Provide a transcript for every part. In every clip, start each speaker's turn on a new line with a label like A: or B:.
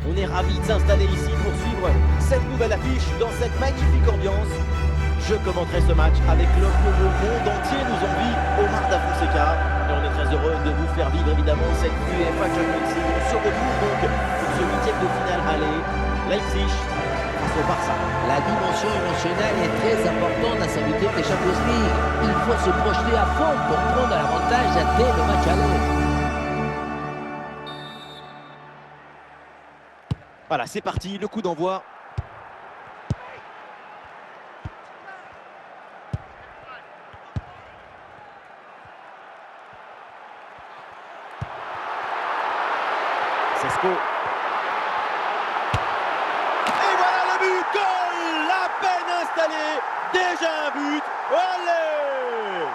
A: On est ravis de s'installer ici pour suivre cette nouvelle affiche dans cette magnifique ambiance. Je commenterai ce match avec l'homme que le monde entier nous envie, Omar Da Fonseca. Et on est très heureux de vous faire vivre évidemment cette UEFA Champions League. On se retrouve donc pour ce huitième de finale aller. Leipzig face au Barça.
B: La dimension émotionnelle est très importante dans sa huitième de Champions League. Il faut se projeter à fond pour prendre l'avantage dès le match aller.
A: Voilà, c'est parti, le coup d'envoi. Sesko. Et voilà le but, goal! À peine installé, déjà un but. Allez!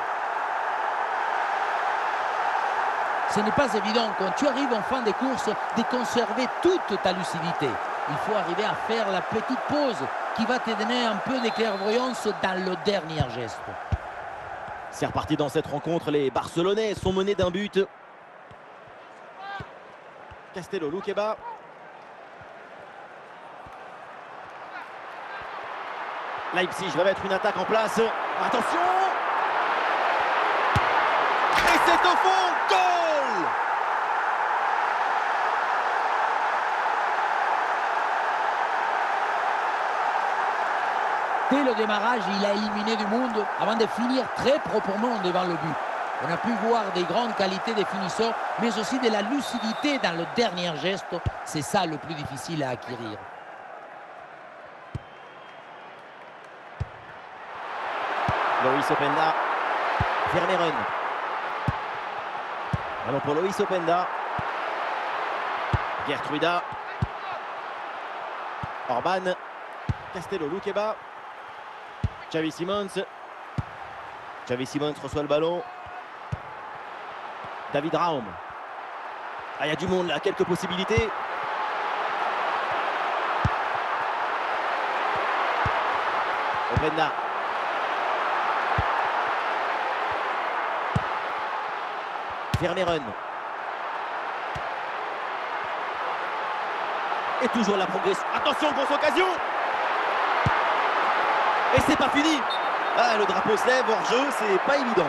B: Ce n'est pas évident quand tu arrives en fin de course de conserver toute ta lucidité. Il faut arriver à faire la petite pause qui va te donner un peu de clairvoyance dans le dernier geste.
A: C'est reparti dans cette rencontre, les Barcelonais sont menés d'un but. Castello, Loukeba. Leipzig va mettre une attaque en place. Attention! Et c'est au fond! Goal!
B: Dès le démarrage, il a éliminé du monde avant de finir très proprement devant le but. On a pu voir des grandes qualités des finisseurs, mais aussi de la lucidité dans le dernier geste. C'est ça le plus difficile à acquérir.
A: Loïs Openda. Vermeeren. Allons pour Loïs Openda. Gertruida. Orban. Castello, Loukeba. Xavi Simons. Xavi Simons reçoit le ballon. David Raum. Ah, il y a du monde là, quelques possibilités. Openda. Vermeeren. Et toujours la progression. Attention, grosse occasion. Et c'est pas fini. Ah, le drapeau se lève hors jeu, c'est pas évident.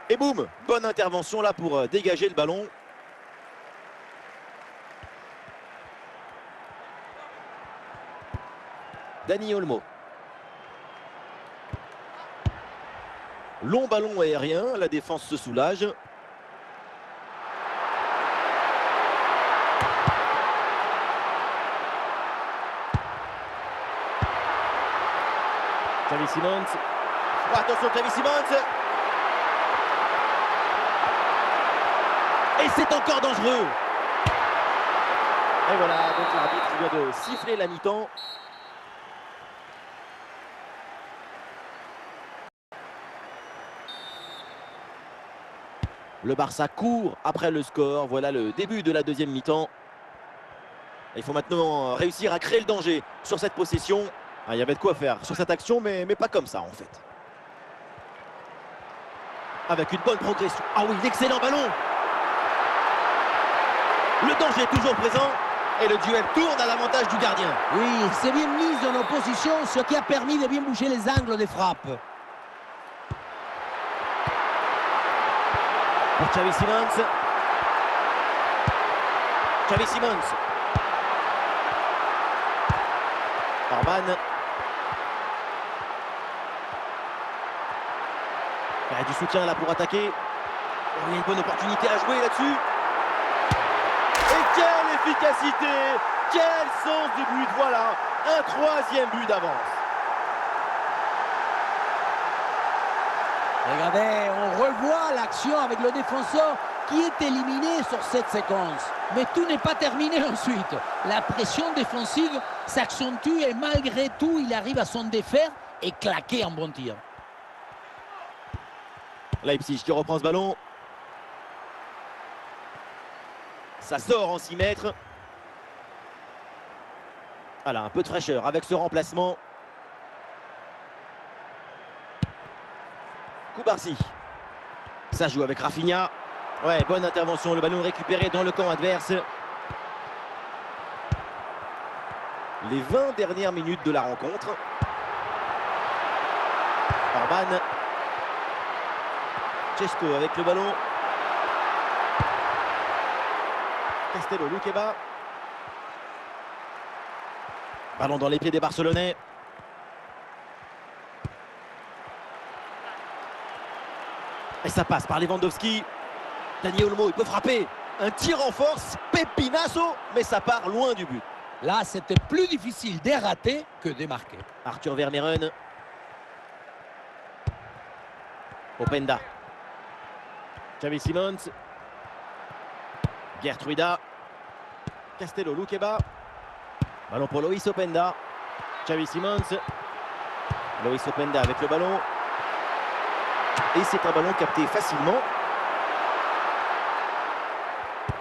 A: Et boum, bonne intervention là pour dégager le ballon. Dani Olmo. Long ballon aérien, la défense se soulage. Xavi Simons. Oh, attention, Xavi Simons. Et c'est encore dangereux. Et voilà, donc l'arbitre vient de siffler la mi-temps. Le Barça court après le score. Voilà le début de la deuxième mi-temps. Il faut maintenant réussir à créer le danger sur cette possession. Ah, il y avait de quoi faire sur cette action, mais pas comme ça en fait. Avec une bonne progression. Ah oui, l'excellent ballon. Le danger est toujours présent. Et le duel tourne à l'avantage du gardien.
B: Oui, c'est bien mis en opposition, ce qui a permis de bien bouger les angles des frappes.
A: Pour Xavi Simons. Xavi Simons. Orban. Il y a du soutien là pour attaquer. Il y a une bonne opportunité à jouer là-dessus. Et quelle efficacité! Quel sens du but! Voilà, un troisième but d'avance.
B: Regardez, on revoit l'action avec le défenseur qui est éliminé sur cette séquence. Mais tout n'est pas terminé ensuite. La pression défensive s'accentue et malgré tout, il arrive à s'en défaire et claquer un bon tir.
A: Leipzig qui reprend ce ballon. Ça sort en 6 mètres. Voilà, un peu de fraîcheur avec ce remplacement. Koubarsi. Ça joue avec Rafinha. Ouais, bonne intervention. Le ballon récupéré dans le camp adverse. Les 20 dernières minutes de la rencontre. Orban. Cesco avec le ballon. Castello, Luqueba. Ballon dans les pieds des Barcelonais. Et ça passe par Lewandowski. Dani Olmo, il peut frapper. Un tir en force, Pepinasso, mais ça part loin du but.
B: Là, c'était plus difficile de rater que de marquer.
A: Arthur Vermeeren. Openda. Xavi Simons. Gertruida. Castello, Luqueba. Ballon pour Loïs Openda. Xavi Simons. Loïs Openda avec le ballon. Et c'est un ballon capté facilement.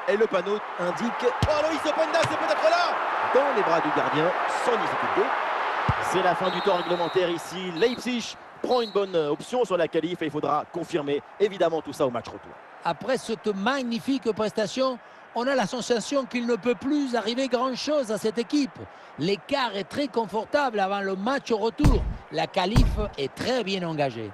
A: Et le panneau indique... Oh, Loïs Openda, c'est peut-être là! Dans les bras du gardien, sans difficulté. C'est la fin du temps réglementaire ici. Leipzig prend une bonne option sur la qualif et il faudra confirmer évidemment tout ça au match retour.
B: Après cette magnifique prestation, on a la sensation qu'il ne peut plus arriver grand-chose à cette équipe. L'écart est très confortable avant le match au retour. La qualif est très bien engagée.